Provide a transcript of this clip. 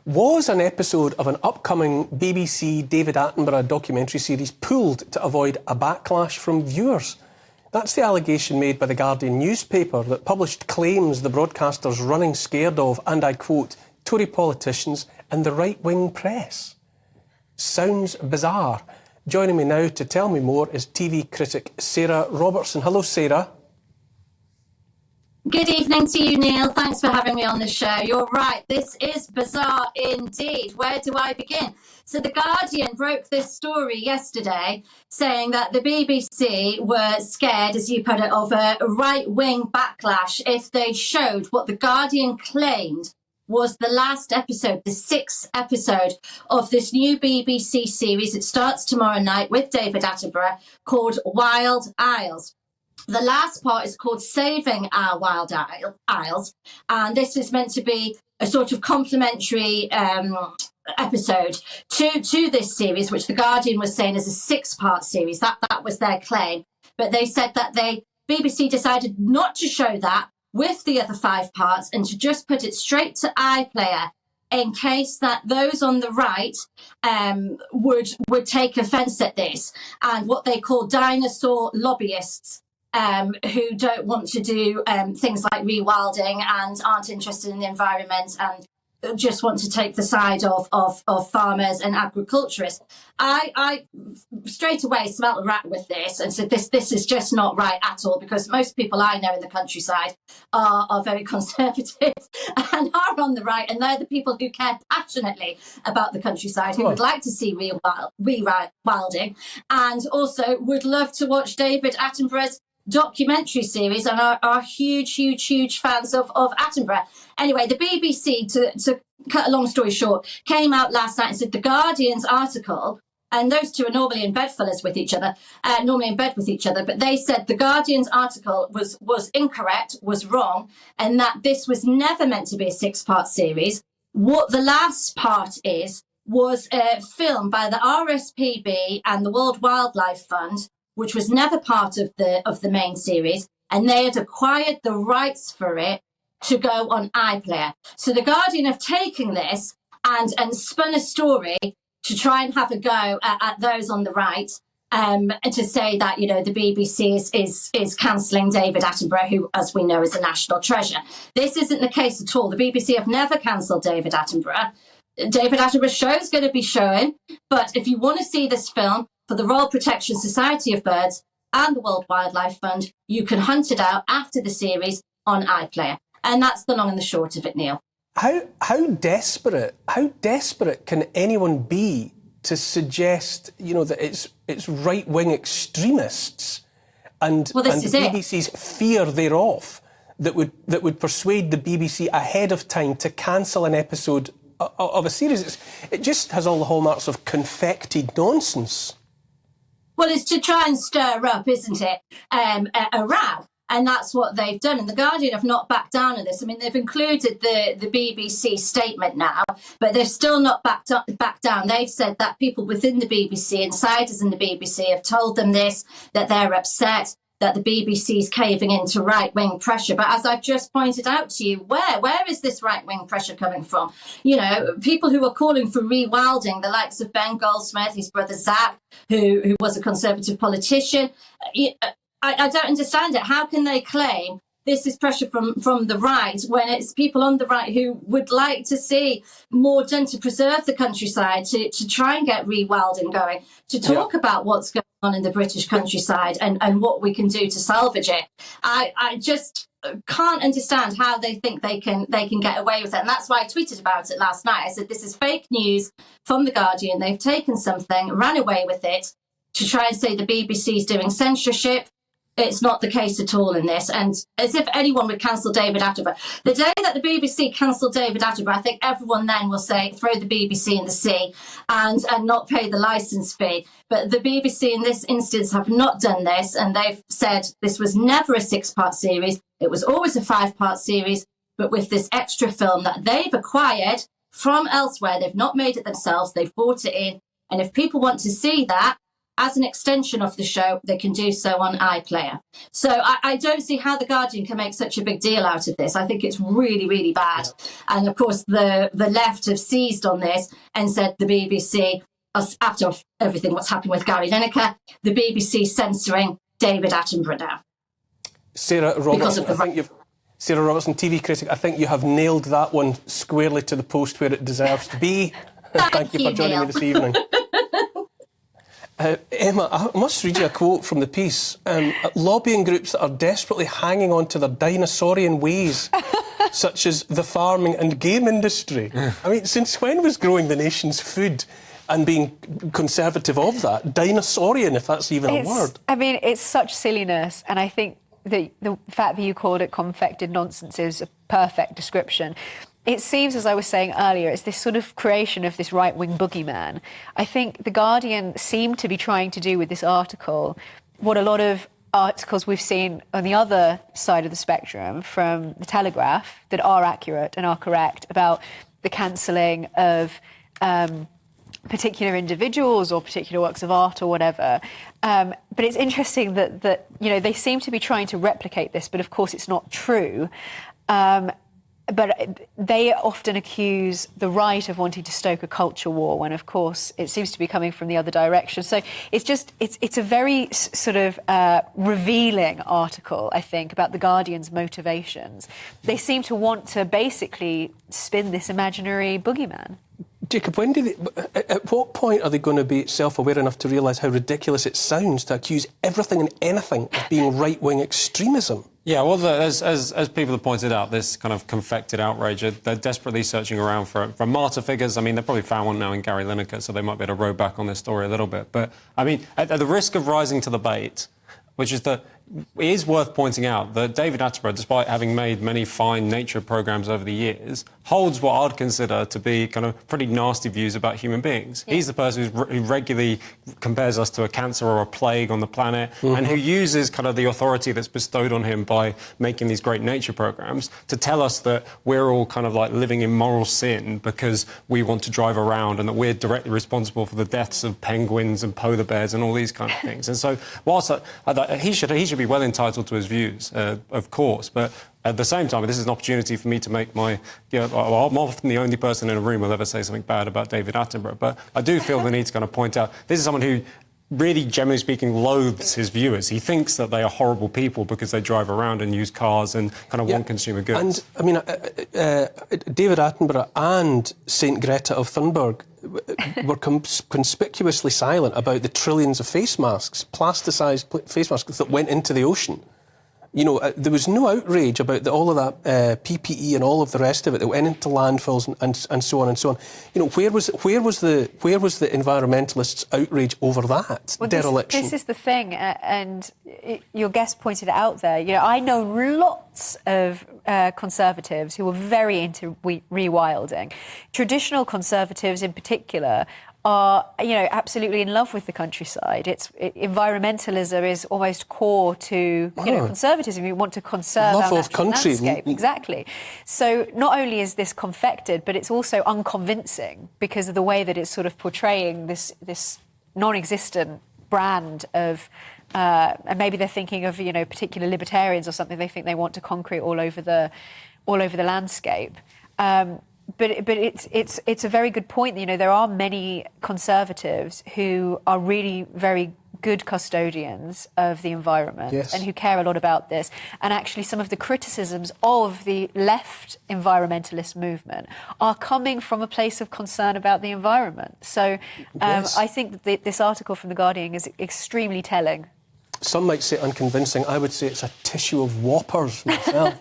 Was an episode of an upcoming BBC David Attenborough documentary series pulled to avoid a backlash from viewers? That's the allegation made by the Guardian newspaper that published claims the broadcaster's running scared of, and I quote, Tory politicians and the right-wing press. Sounds bizarre. Joining me now to tell me more is TV critic Sarah Robertson. Hello, Sarah. Good evening to you, Neil. Thanks for having me on the show. You're right, this is bizarre indeed. Where do I begin? So The Guardian broke this story yesterday saying that the BBC were scared, as you put it, of a right-wing backlash if they showed what The Guardian claimed was the last episode, the sixth episode of this new BBC series. It starts tomorrow night with David Attenborough, called Wild Isles. The last part is called Saving Our Wild Isles, and this is meant to be a sort of complementary episode to this series, which The Guardian was saying is a six-part series. That was their claim. But they said that BBC decided not to show that with the other 5 parts and to just put it straight to iPlayer in case that those on the right would take offence at this, and what they call dinosaur lobbyists who don't want to do things like rewilding and aren't interested in the environment and just want to take the side of farmers and agriculturists. I straight away smelt a rat with this and said this is just not right at all, because most people I know in the countryside are very conservative and are on the right, and they're the people who care passionately about the countryside, who would like to see rewilding and also would love to watch David Attenborough's documentary series and are huge fans of Attenborough. Anyway, the BBC, to cut a long story short, came out last night and said The Guardian's article, and those two are normally in bed with each other, but they said The Guardian's article was incorrect, was wrong, and that this was never meant to be a 6-part series. What the last part was a film by the RSPB and the World Wildlife Fund, which was never part of the main series, and they had acquired the rights for it to go on iPlayer. So The Guardian have taken this and spun a story to try and have a go at those on the right, and to say that, you know, the BBC is cancelling David Attenborough, who, as we know, is a national treasure. This isn't the case at all. The BBC have never cancelled David Attenborough. David Attenborough's show is going to be showing, but if you want to see this film for the Royal Protection Society of Birds and the World Wildlife Fund, you can hunt it out after the series on iPlayer. And that's the long and the short of it, Neil. How desperate can anyone be to suggest, you know, that it's right-wing extremists and the BBC's fear thereof that would persuade the BBC ahead of time to cancel an episode of a series? It just has all the hallmarks of confected nonsense. Well, it's to try and stir up, isn't it, a row. And that's what they've done. And The Guardian have not backed down on this. I mean, they've included the BBC statement now, but they've still not backed down. They've said that people within the BBC, insiders in the BBC, have told them this, that they're upset, that the BBC's caving into right-wing pressure. But as I've just pointed out to you, where is this right-wing pressure coming from? You know, people who are calling for rewilding, the likes of Ben Goldsmith, his brother Zach, who was a Conservative politician. I don't understand it. How can they claim this is pressure from the right when it's people on the right who would like to see more done to preserve the countryside, to try and get rewilding going, to talk about what's going on in the British countryside and what we can do to salvage it? I just can't understand how they think they can get away with it. And that's why I tweeted about it last night. I said, this is fake news from The Guardian. They've taken something, ran away with it to try and say the BBC's doing censorship. It's not the case at all in this. And as if anyone would cancel David Attenborough. The day that the BBC cancelled David Attenborough, I think everyone then will say, throw the BBC in the sea and not pay the licence fee. But the BBC in this instance have not done this. And they've said this was never a 6-part series. It was always a 5-part series. But with this extra film that they've acquired from elsewhere, they've not made it themselves. They've bought it in. And if people want to see that, as an extension of the show, they can do so on iPlayer. So I don't see how The Guardian can make such a big deal out of this. I think it's really, really bad. And of course, the left have seized on this and said the BBC, after everything what's happened with Gary Lineker, the BBC censoring David Attenborough now. Sarah Robertson, Sarah Robertson, TV critic, I think you have nailed that one squarely to the post where it deserves to be. Thank you for joining me this evening. Emma, I must read you a quote from the piece. Lobbying groups that are desperately hanging on to their dinosaurian ways, such as the farming and game industry. I mean, since when was growing the nation's food and being conservative of that dinosaurian, if that's even a word? I mean, it's such silliness, and I think the fact that you called it confected nonsense is a perfect description. It seems, as I was saying earlier, it's this sort of creation of this right-wing boogeyman. I think The Guardian seemed to be trying to do with this article what a lot of articles we've seen on the other side of the spectrum from The Telegraph that are accurate and are correct about the cancelling of particular individuals or particular works of art or whatever. But it's interesting that you know, they seem to be trying to replicate this, but of course it's not true. But they often accuse the right of wanting to stoke a culture war when, of course, it seems to be coming from the other direction. So it's a very sort of revealing article, I think, about The Guardian's motivations. They seem to want to basically spin this imaginary boogeyman. Jacob, at what point are they going to be self-aware enough to realise how ridiculous it sounds to accuse everything and anything of being right-wing extremism? Yeah, well, as people have pointed out, this kind of confected outrage, they're desperately searching around for martyr figures. I mean, they've probably found one now in Gary Lineker, so they might be able to row back on this story a little bit. But, I mean, at the risk of rising to the bait, which is that it is worth pointing out that David Attenborough, despite having made many fine nature programmes over the years, holds what I'd consider to be kind of pretty nasty views about human beings. Yeah. He's the person who regularly compares us to a cancer or a plague on the planet, and who uses kind of the authority that's bestowed on him by making these great nature programmes to tell us that we're all kind of like living in moral sin because we want to drive around and that we're directly responsible for the deaths of penguins and polar bears and all these kind of things. And so whilst he should be well entitled to his views, of course, but at the same time, this is an opportunity for me to make my... I'm often the only person in a room who'll ever say something bad about David Attenborough, but I do feel the need to kind of point out this is someone who really, generally speaking, loathes his viewers. He thinks that they are horrible people because they drive around and use cars and kind of want consumer goods. And, I mean, David Attenborough and St Greta of Thunberg were conspicuously silent about the trillions of face masks, plasticised face masks that went into the ocean. You know, there was no outrage about all of that PPE and all of the rest of it that went into landfills and so on and so on. You know, where was the environmentalists' outrage over that dereliction? This is the thing, and your guest pointed it out there. You know, I know lots of conservatives who are very into rewilding. Traditional conservatives, in particular, are, you know, absolutely in love with the countryside. Environmentalism is almost core to, you know, conservatism. You want to conserve our natural landscape. Exactly. So not only is this confected, but it's also unconvincing because of the way that it's sort of portraying this non-existent brand of, and maybe they're thinking of, you know, particular libertarians or something. They think they want to concrete all over the landscape. But it's a very good point. You know, there are many conservatives who are really very good custodians of the environment and who care a lot about this. And actually some of the criticisms of the left environmentalist movement are coming from a place of concern about the environment. So I think that this article from The Guardian is extremely telling. Some might say unconvincing. I would say it's a tissue of whoppers myself.